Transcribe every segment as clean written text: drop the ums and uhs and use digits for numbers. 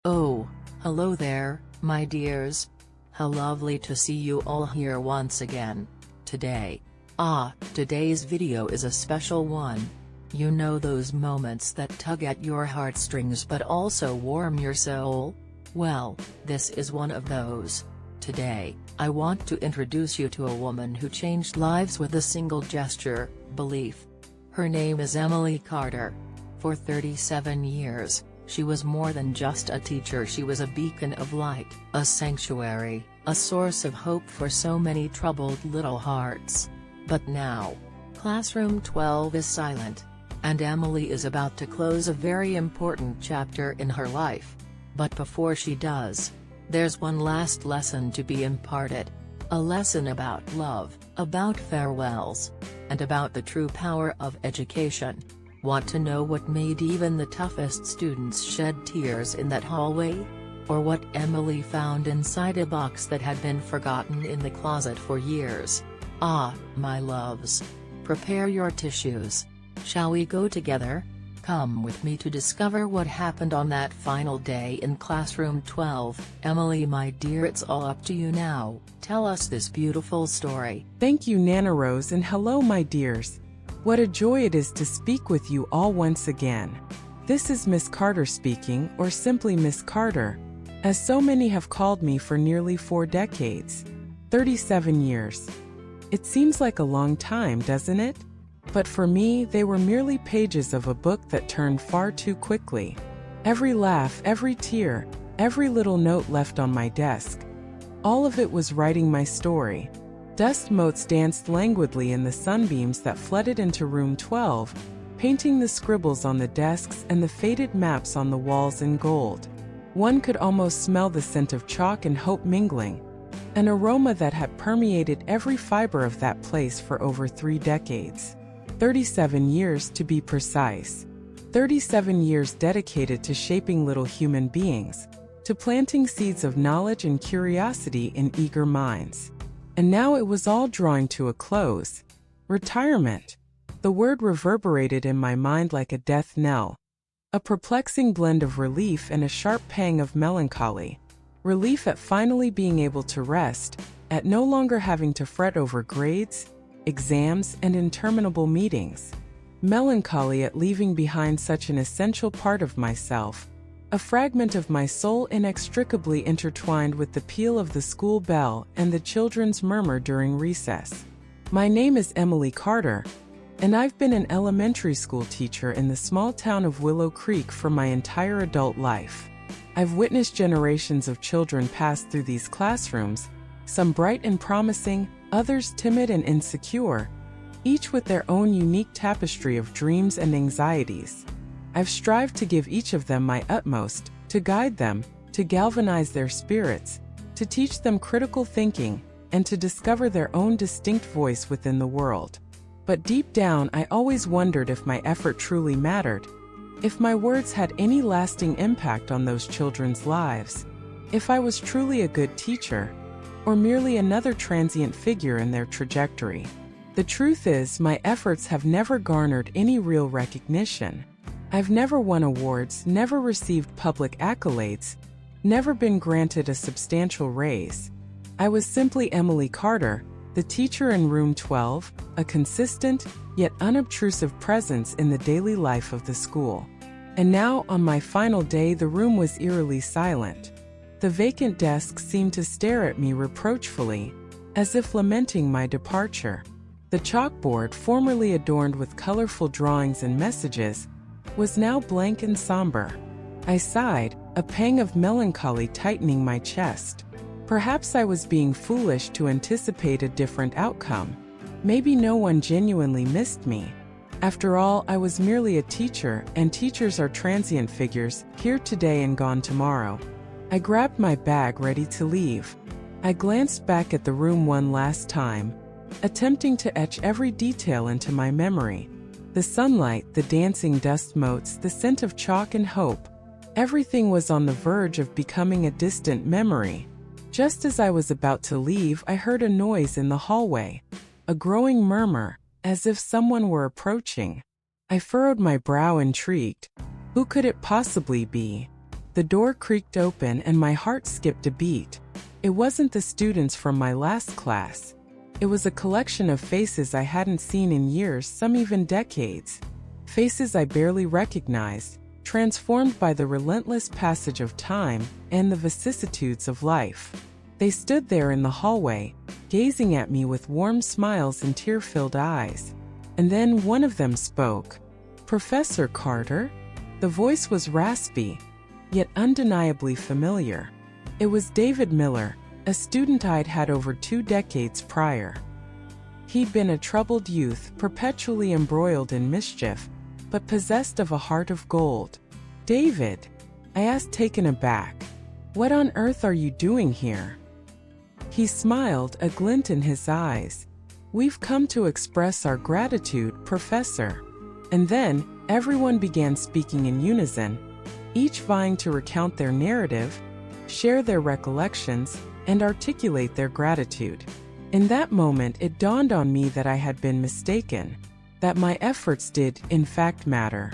Oh, hello there, my dears. How lovely to see you all here once again. Today's video is a special one. You know those moments that tug at your heartstrings but also warm your soul? Well, this is one of those. Today, I want to introduce you to a woman who changed lives with a single gesture, belief. Her name is Emily Carter. For 37 years, she was more than just a teacher. She was a beacon of light, a sanctuary, a source of hope for so many troubled little hearts. But now, Classroom 12 is silent, and Emily is about to close a very important chapter in her life. But before she does, there's one last lesson to be imparted. A lesson about love, about farewells, and about the true power of education. Want to know what made even the toughest students shed tears in that hallway? Or what Emily found inside a box that had been forgotten in the closet for years? My loves. Prepare your tissues. Shall we go together? Come with me to discover what happened on that final day in Classroom 12. Emily, my dear, it's all up to you now. Tell us this beautiful story. Thank you, Nana Rose, and hello, my dears. What a joy it is to speak with you all once again. This is Miss Carter speaking, or simply Miss Carter, as so many have called me for nearly 4 decades. 37 years. It seems like a long time, doesn't it? But for me, they were merely pages of a book that turned far too quickly. Every laugh, every tear, every little note left on my desk. All of it was writing my story. Dust motes danced languidly in the sunbeams that flooded into room 12, painting the scribbles on the desks and the faded maps on the walls in gold. One could almost smell the scent of chalk and hope mingling, an aroma that had permeated every fiber of that place for over 3 decades. 37 years to be precise. 37 years dedicated to shaping little human beings, to planting seeds of knowledge and curiosity in eager minds. And now it was all drawing to a close. Retirement. The word reverberated in my mind like a death knell. A perplexing blend of relief and a sharp pang of melancholy. Relief at finally being able to rest, at no longer having to fret over grades, exams, and interminable meetings. Melancholy at leaving behind such an essential part of myself, a fragment of my soul inextricably intertwined with the peal of the school bell and the children's murmur during recess. My name is Emily Carter, and I've been an elementary school teacher in the small town of Willow Creek for my entire adult life. I've witnessed generations of children pass through these classrooms, some bright and promising, others timid and insecure, each with their own unique tapestry of dreams and anxieties. I've strived to give each of them my utmost, to guide them, to galvanize their spirits, to teach them critical thinking, and to discover their own distinct voice within the world. But deep down, I always wondered if my effort truly mattered, if my words had any lasting impact on those children's lives, if I was truly a good teacher, or merely another transient figure in their trajectory. The truth is, my efforts have never garnered any real recognition. I've never won awards, never received public accolades, never been granted a substantial raise. I was simply Emily Carter, the teacher in room 12, a consistent, yet unobtrusive presence in the daily life of the school. And now, on my final day, the room was eerily silent. The vacant desk seemed to stare at me reproachfully, as if lamenting my departure. The chalkboard, formerly adorned with colorful drawings and messages, was now blank and somber. I sighed, a pang of melancholy tightening my chest. Perhaps I was being foolish to anticipate a different outcome. Maybe no one genuinely missed me. After all, I was merely a teacher, and teachers are transient figures, here today and gone tomorrow. I grabbed my bag, ready to leave. I glanced back at the room one last time, attempting to etch every detail into my memory. The sunlight, the dancing dust motes, the scent of chalk and hope. Everything was on the verge of becoming a distant memory. Just as I was about to leave, I heard a noise in the hallway, a growing murmur, as if someone were approaching. I furrowed my brow, intrigued. Who could it possibly be? The door creaked open and my heart skipped a beat. It wasn't the students from my last class. It was a collection of faces I hadn't seen in years, some even decades. Faces I barely recognized, transformed by the relentless passage of time and the vicissitudes of life. They stood there in the hallway, gazing at me with warm smiles and tear-filled eyes. And then one of them spoke. "Professor Carter?" The voice was raspy, yet undeniably familiar. It was David Miller, a student I'd had over 2 decades prior. He'd been a troubled youth, perpetually embroiled in mischief, but possessed of a heart of gold. "David," I asked, taken aback, "what on earth are you doing here?" He smiled, a glint in his eyes. "We've come to express our gratitude, Professor." And then, everyone began speaking in unison, each vying to recount their narrative, share their recollections, and articulate their gratitude. In that moment, it dawned on me that I had been mistaken, that my efforts did, in fact, matter,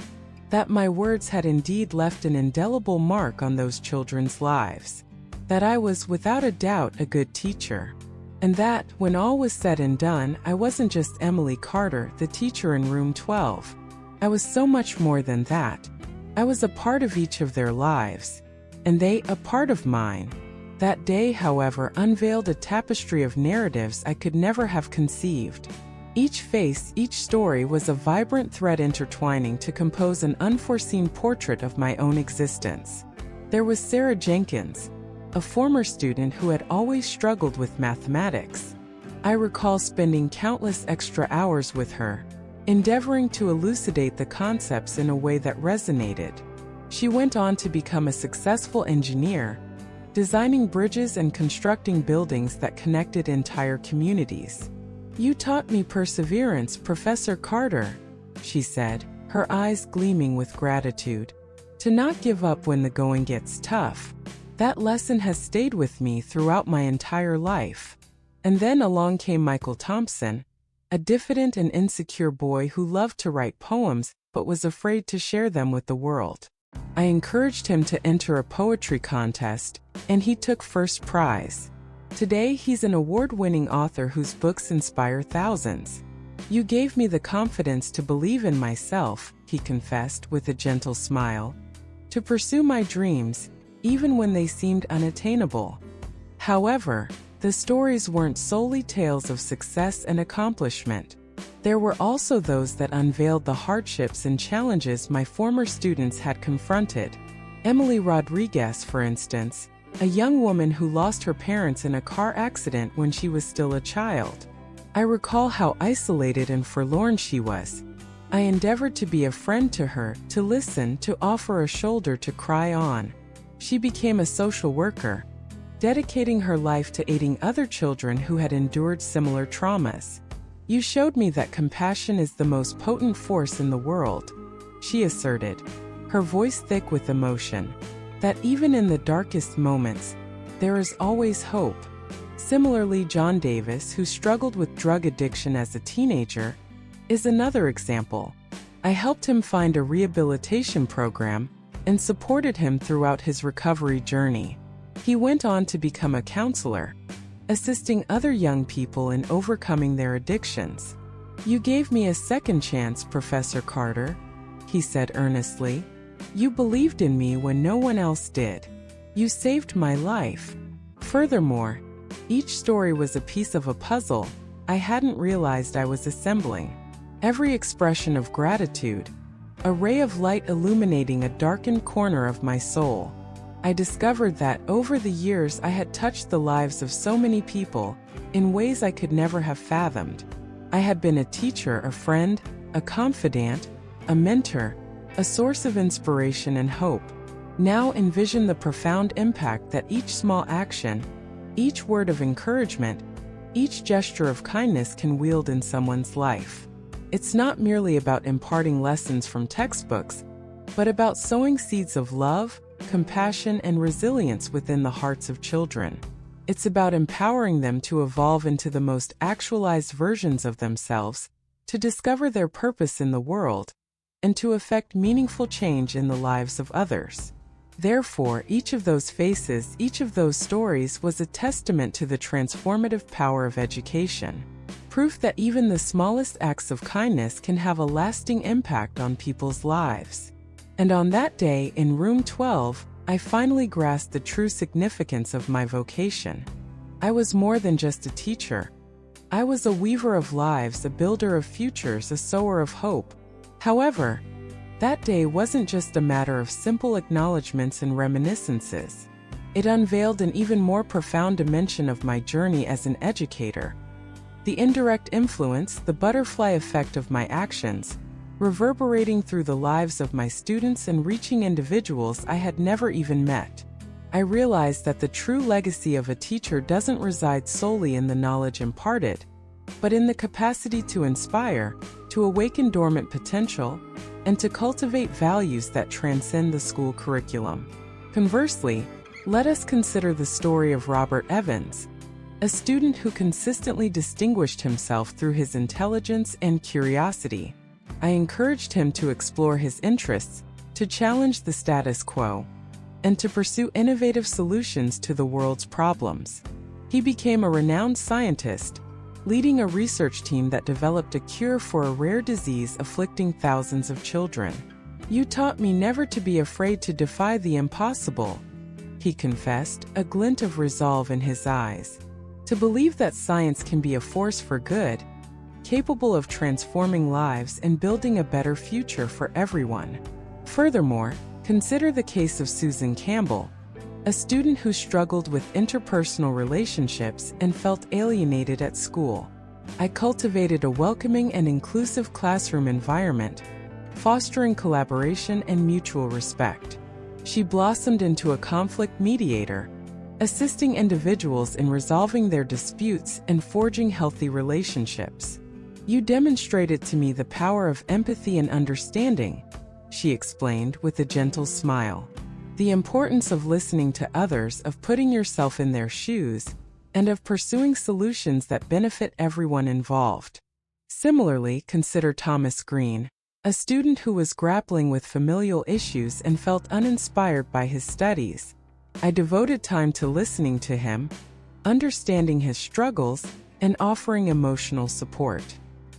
that my words had indeed left an indelible mark on those children's lives, that I was, without a doubt, a good teacher, and that, when all was said and done, I wasn't just Emily Carter, the teacher in room 12. I was so much more than that. I was a part of each of their lives, and they a part of mine. That day, however, unveiled a tapestry of narratives I could never have conceived. Each face, each story was a vibrant thread intertwining to compose an unforeseen portrait of my own existence. There was Sarah Jenkins, a former student who had always struggled with mathematics. I recall spending countless extra hours with her, endeavoring to elucidate the concepts in a way that resonated. She went on to become a successful engineer, designing bridges and constructing buildings that connected entire communities. "You taught me perseverance, Professor Carter," she said, her eyes gleaming with gratitude. "To not give up when the going gets tough. That lesson has stayed with me throughout my entire life." And then along came Michael Thompson, a diffident and insecure boy who loved to write poems but was afraid to share them with the world. I encouraged him to enter a poetry contest, and he took first prize. Today, he's an award-winning author whose books inspire thousands. "You gave me the confidence to believe in myself," he confessed with a gentle smile, "to pursue my dreams, even when they seemed unattainable." However, the stories weren't solely tales of success and accomplishment. There were also those that unveiled the hardships and challenges my former students had confronted. Emily Rodriguez, for instance, a young woman who lost her parents in a car accident when she was still a child. I recall how isolated and forlorn she was. I endeavored to be a friend to her, to listen, to offer a shoulder to cry on. She became a social worker, dedicating her life to aiding other children who had endured similar traumas. "You showed me that compassion is the most potent force in the world," she asserted, her voice thick with emotion, "that even in the darkest moments, there is always hope." Similarly, John Davis, who struggled with drug addiction as a teenager, is another example. I helped him find a rehabilitation program and supported him throughout his recovery journey. He went on to become a counselor, assisting other young people in overcoming their addictions. "You gave me a second chance, Professor Carter," he said earnestly. "You believed in me when no one else did. You saved my life." Furthermore, each story was a piece of a puzzle I hadn't realized I was assembling. Every expression of gratitude, a ray of light illuminating a darkened corner of my soul. I discovered that over the years I had touched the lives of so many people in ways I could never have fathomed. I had been a teacher, a friend, a confidant, a mentor, a source of inspiration and hope. Now envision the profound impact that each small action, each word of encouragement, each gesture of kindness can wield in someone's life. It's not merely about imparting lessons from textbooks, but about sowing seeds of love, compassion, and resilience within the hearts of children. It's about empowering them to evolve into the most actualized versions of themselves, to discover their purpose in the world, and to effect meaningful change in the lives of others. Therefore, each of those faces, each of those stories was a testament to the transformative power of education. Proof that even the smallest acts of kindness can have a lasting impact on people's lives. And on that day, in room 12, I finally grasped the true significance of my vocation. I was more than just a teacher. I was a weaver of lives, a builder of futures, a sower of hope. However, that day wasn't just a matter of simple acknowledgments and reminiscences. It unveiled an even more profound dimension of my journey as an educator. The indirect influence, the butterfly effect of my actions, reverberating through the lives of my students and reaching individuals I had never even met. I realized that the true legacy of a teacher doesn't reside solely in the knowledge imparted, but in the capacity to inspire, to awaken dormant potential, and to cultivate values that transcend the school curriculum. Conversely, let us consider the story of Robert Evans, a student who consistently distinguished himself through his intelligence and curiosity. I encouraged him to explore his interests, to challenge the status quo, and to pursue innovative solutions to the world's problems. He became a renowned scientist, leading a research team that developed a cure for a rare disease afflicting thousands of children. "You taught me never to be afraid to defy the impossible," he confessed, a glint of resolve in his eyes. To believe that science can be a force for good, capable of transforming lives and building a better future for everyone. Furthermore, consider the case of Susan Campbell, a student who struggled with interpersonal relationships and felt alienated at school. I cultivated a welcoming and inclusive classroom environment, fostering collaboration and mutual respect. She blossomed into a conflict mediator, assisting individuals in resolving their disputes and forging healthy relationships. "You demonstrated to me the power of empathy and understanding," she explained with a gentle smile. "The importance of listening to others, of putting yourself in their shoes, and of pursuing solutions that benefit everyone involved." Similarly, consider Thomas Green, a student who was grappling with familial issues and felt uninspired by his studies. I devoted time to listening to him, understanding his struggles, and offering emotional support.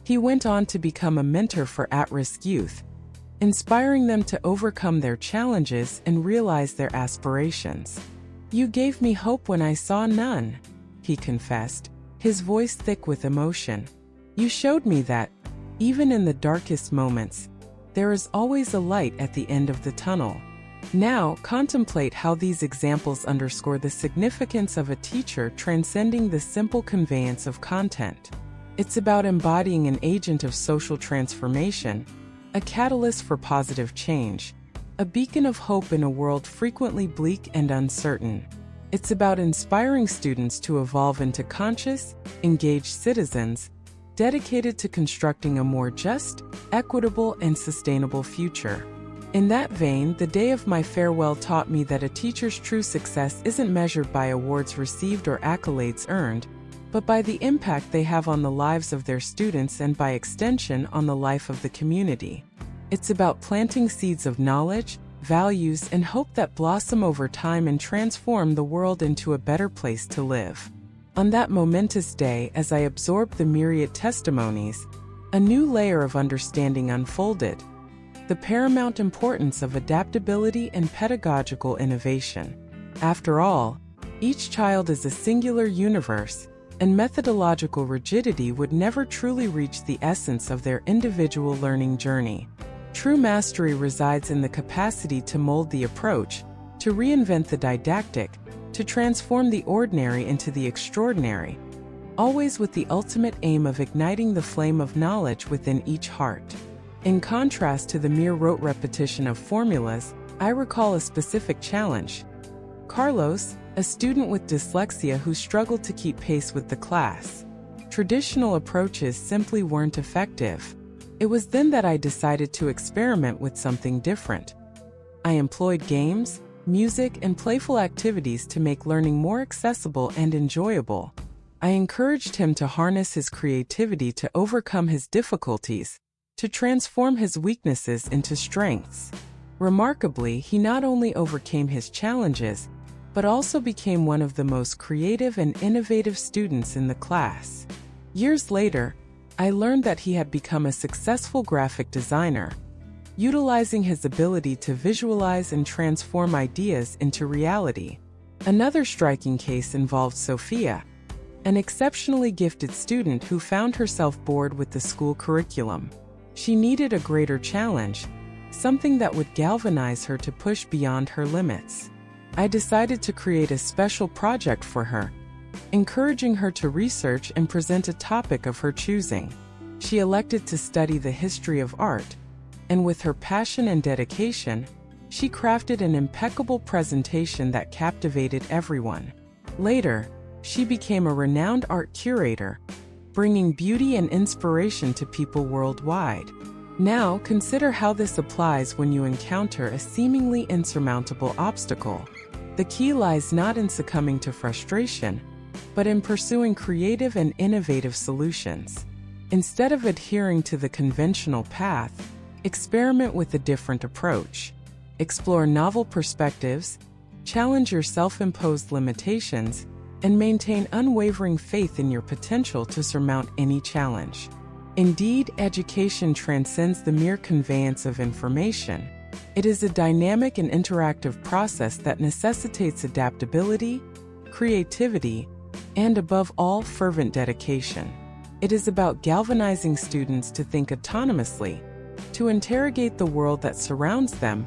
He went on to become a mentor for at-risk youth, inspiring them to overcome their challenges and realize their aspirations. "You gave me hope when I saw none," he confessed, his voice thick with emotion. "You showed me that, even in the darkest moments, there is always a light at the end of the tunnel." Now, contemplate how these examples underscore the significance of a teacher transcending the simple conveyance of content. It's about embodying an agent of social transformation, a catalyst for positive change, a beacon of hope in a world frequently bleak and uncertain. It's about inspiring students to evolve into conscious, engaged citizens, dedicated to constructing a more just, equitable, and sustainable future. In that vein, the day of my farewell taught me that a teacher's true success isn't measured by awards received or accolades earned, but by the impact they have on the lives of their students and by extension on the life of the community. It's about planting seeds of knowledge, values, and hope that blossom over time and transform the world into a better place to live. On that momentous day, as I absorbed the myriad testimonies, a new layer of understanding unfolded: the paramount importance of adaptability and pedagogical innovation. After all, each child is a singular universe, and methodological rigidity would never truly reach the essence of their individual learning journey. True mastery resides in the capacity to mold the approach, to reinvent the didactic, to transform the ordinary into the extraordinary, always with the ultimate aim of igniting the flame of knowledge within each heart. In contrast to the mere rote repetition of formulas, I recall a specific challenge. Carlos, a student with dyslexia who struggled to keep pace with the class. Traditional approaches simply weren't effective. It was then that I decided to experiment with something different. I employed games, music, and playful activities to make learning more accessible and enjoyable. I encouraged him to harness his creativity to overcome his difficulties, to transform his weaknesses into strengths. Remarkably, he not only overcame his challenges, but also became one of the most creative and innovative students in the class. Years later, I learned that he had become a successful graphic designer, utilizing his ability to visualize and transform ideas into reality. Another striking case involved Sophia, an exceptionally gifted student who found herself bored with the school curriculum. She needed a greater challenge, something that would galvanize her to push beyond her limits. I decided to create a special project for her, encouraging her to research and present a topic of her choosing. She elected to study the history of art, and with her passion and dedication, she crafted an impeccable presentation that captivated everyone. Later, she became a renowned art curator, bringing beauty and inspiration to people worldwide. Now, consider how this applies when you encounter a seemingly insurmountable obstacle. The key lies not in succumbing to frustration, but in pursuing creative and innovative solutions. Instead of adhering to the conventional path, experiment with a different approach. Explore novel perspectives, challenge your self-imposed limitations, and maintain unwavering faith in your potential to surmount any challenge. Indeed, education transcends the mere conveyance of information. It is a dynamic and interactive process that necessitates adaptability, creativity, and above all, fervent dedication. It is about galvanizing students to think autonomously, to interrogate the world that surrounds them,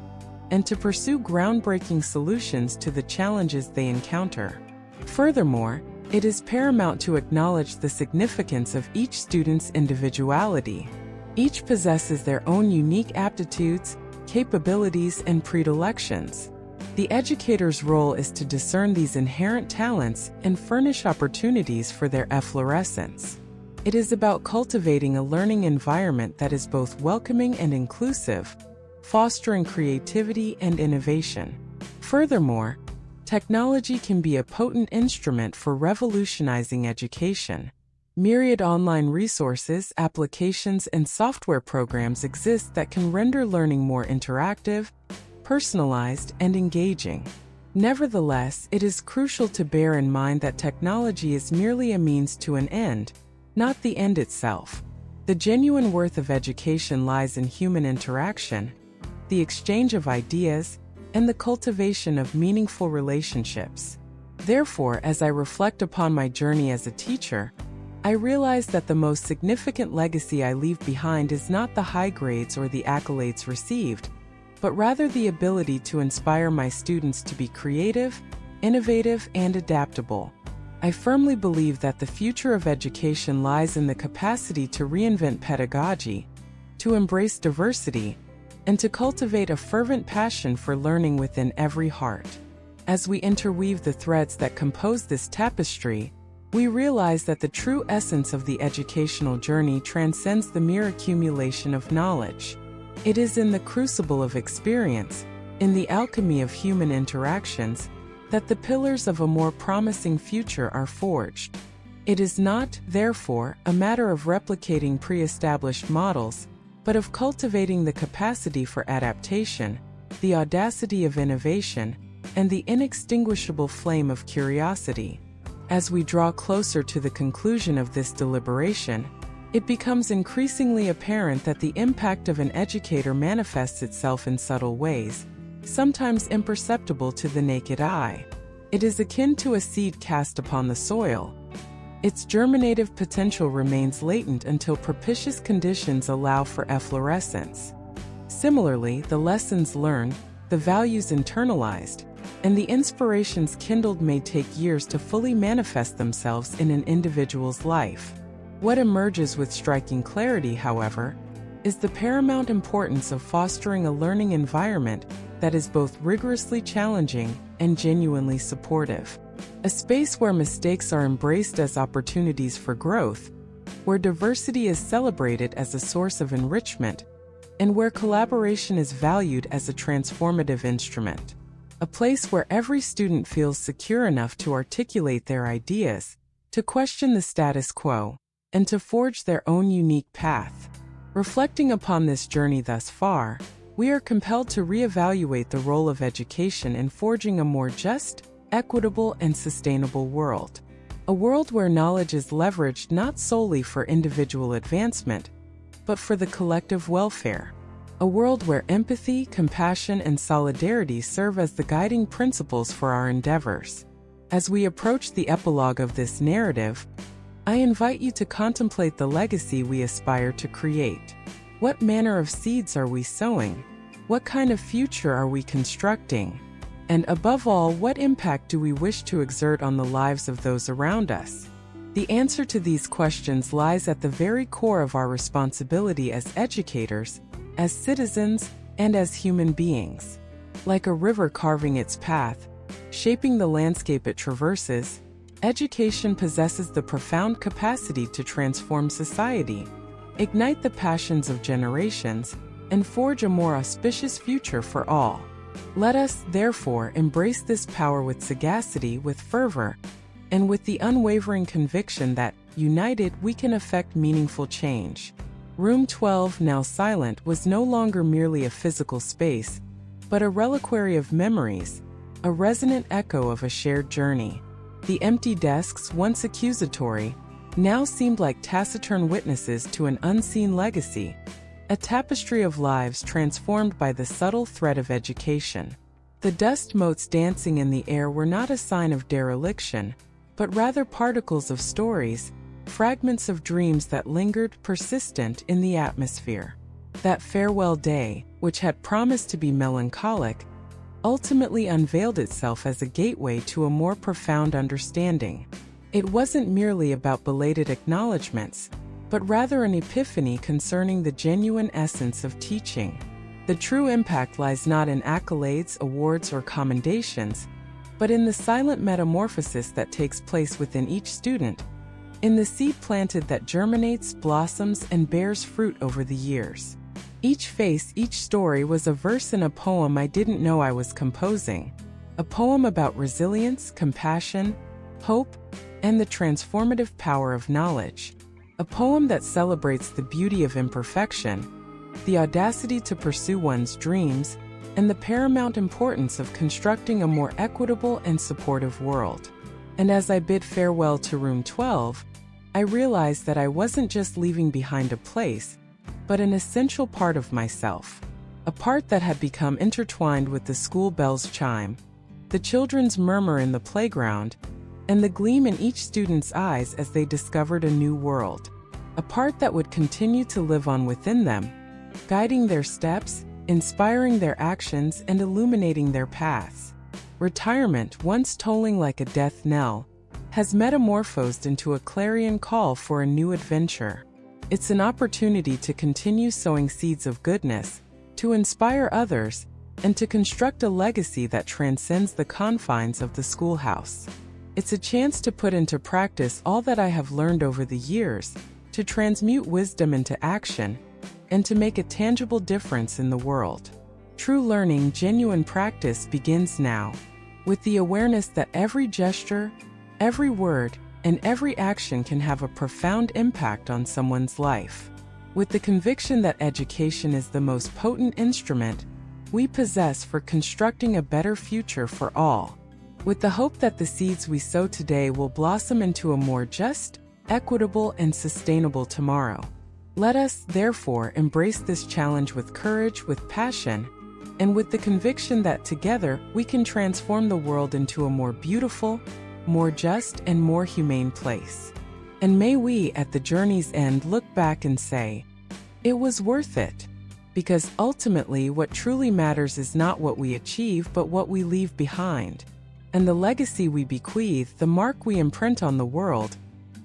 and to pursue groundbreaking solutions to the challenges they encounter. Furthermore, it is paramount to acknowledge the significance of each student's individuality. Each possesses their own unique aptitudes, capabilities, and predilections. The educator's role is to discern these inherent talents and furnish opportunities for their efflorescence. It is about cultivating a learning environment that is both welcoming and inclusive, fostering creativity and innovation. Furthermore, technology can be a potent instrument for revolutionizing education. Myriad online resources, applications, and software programs exist that can render learning more interactive, personalized, and engaging. Nevertheless, it is crucial to bear in mind that technology is merely a means to an end, not the end itself. The genuine worth of education lies in human interaction, the exchange of ideas, and the cultivation of meaningful relationships. Therefore, as I reflect upon my journey as a teacher, I realize that the most significant legacy I leave behind is not the high grades or the accolades received, but rather the ability to inspire my students to be creative, innovative, and adaptable. I firmly believe that the future of education lies in the capacity to reinvent pedagogy, to embrace diversity, and to cultivate a fervent passion for learning within every heart. As we interweave the threads that compose this tapestry, we realize that the true essence of the educational journey transcends the mere accumulation of knowledge. It is in the crucible of experience, in the alchemy of human interactions, that the pillars of a more promising future are forged. It is not, therefore, a matter of replicating pre-established models, but of cultivating the capacity for adaptation, the audacity of innovation, and the inextinguishable flame of curiosity. As we draw closer to the conclusion of this deliberation, it becomes increasingly apparent that the impact of an educator manifests itself in subtle ways, sometimes imperceptible to the naked eye. It is akin to a seed cast upon the soil. Its germinative potential remains latent until propitious conditions allow for efflorescence. Similarly, the lessons learned, the values internalized, and the inspirations kindled may take years to fully manifest themselves in an individual's life. What emerges with striking clarity, however, is the paramount importance of fostering a learning environment that is both rigorously challenging and genuinely supportive. A space where mistakes are embraced as opportunities for growth, where diversity is celebrated as a source of enrichment, and where collaboration is valued as a transformative instrument. A place where every student feels secure enough to articulate their ideas, to question the status quo, and to forge their own unique path. Reflecting upon this journey thus far, we are compelled to reevaluate the role of education in forging a more just, equitable, and sustainable world. A world where knowledge is leveraged not solely for individual advancement, but for the collective welfare. A world where empathy, compassion, and solidarity serve as the guiding principles for our endeavors. As we approach the epilogue of this narrative, I invite you to contemplate the legacy we aspire to create. What manner of seeds are we sowing? What kind of future are we constructing? And above all, what impact do we wish to exert on the lives of those around us? The answer to these questions lies at the very core of our responsibility as educators, as citizens, and as human beings. Like a river carving its path, shaping the landscape it traverses, education possesses the profound capacity to transform society, ignite the passions of generations, and forge a more auspicious future for all. Let us, therefore, embrace this power with sagacity, with fervor, and with the unwavering conviction that, united, we can effect meaningful change. Room 12, now silent, was no longer merely a physical space, but a reliquary of memories, a resonant echo of a shared journey. The empty desks, once accusatory, now seemed like taciturn witnesses to an unseen legacy, a tapestry of lives transformed by the subtle thread of education. The dust motes dancing in the air were not a sign of dereliction, but rather particles of stories, fragments of dreams that lingered persistent in the atmosphere. That farewell day, which had promised to be melancholic, ultimately unveiled itself as a gateway to a more profound understanding. It wasn't merely about belated acknowledgments, but rather an epiphany concerning the genuine essence of teaching. The true impact lies not in accolades, awards, or commendations, but in the silent metamorphosis that takes place within each student, in the seed planted that germinates, blossoms, and bears fruit over the years. Each face, each story was a verse in a poem I didn't know I was composing, a poem about resilience, compassion, hope, and the transformative power of knowledge, a poem that celebrates the beauty of imperfection, the audacity to pursue one's dreams, and the paramount importance of constructing a more equitable and supportive world. And as I bid farewell to Room 12, I realized that I wasn't just leaving behind a place, but an essential part of myself, a part that had become intertwined with the school bell's chime, the children's murmur in the playground, and the gleam in each student's eyes as they discovered a new world, a part that would continue to live on within them, guiding their steps, inspiring their actions, and illuminating their paths. Retirement, once tolling like a death knell, has metamorphosed into a clarion call for a new adventure. It's an opportunity to continue sowing seeds of goodness, to inspire others, and to construct a legacy that transcends the confines of the schoolhouse. It's a chance to put into practice all that I have learned over the years, to transmute wisdom into action, and to make a tangible difference in the world. True learning, genuine practice begins now, with the awareness that every gesture, every word, and every action can have a profound impact on someone's life. With the conviction that education is the most potent instrument we possess for constructing a better future for all. With the hope that the seeds we sow today will blossom into a more just, equitable, and sustainable tomorrow. Let us, therefore, embrace this challenge with courage, with passion, and with the conviction that together we can transform the world into a more beautiful, more just, and more humane place. And may we, at the journey's end, look back and say, it was worth it. Because ultimately, what truly matters is not what we achieve, but what we leave behind. And the legacy we bequeath, the mark we imprint on the world,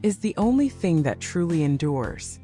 is the only thing that truly endures.